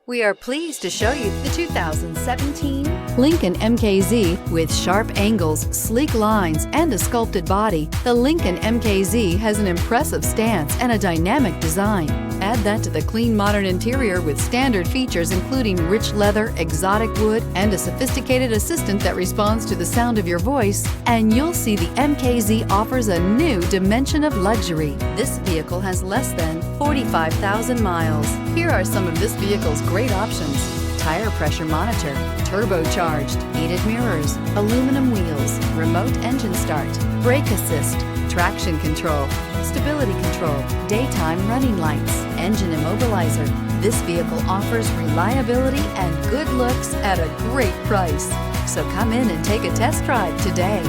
We are pleased to show you the 2017 Lincoln MKZ. With sharp angles, sleek lines, and a sculpted body, the Lincoln MKZ has an impressive stance and a dynamic design. Add that to the clean, modern interior with standard features including rich leather, exotic wood, and a sophisticated assistant that responds to the sound of your voice, and you'll see the MKZ offers a new dimension of luxury. This vehicle has less than 45,000 miles. Here are some of this vehicle's great options: tire pressure monitor, turbocharged, heated mirrors, aluminum wheels, remote engine start, brake assist, traction control, stability control, daytime running lights, engine immobilizer. This vehicle offers reliability and good looks at a great price. So come in and take a test drive today.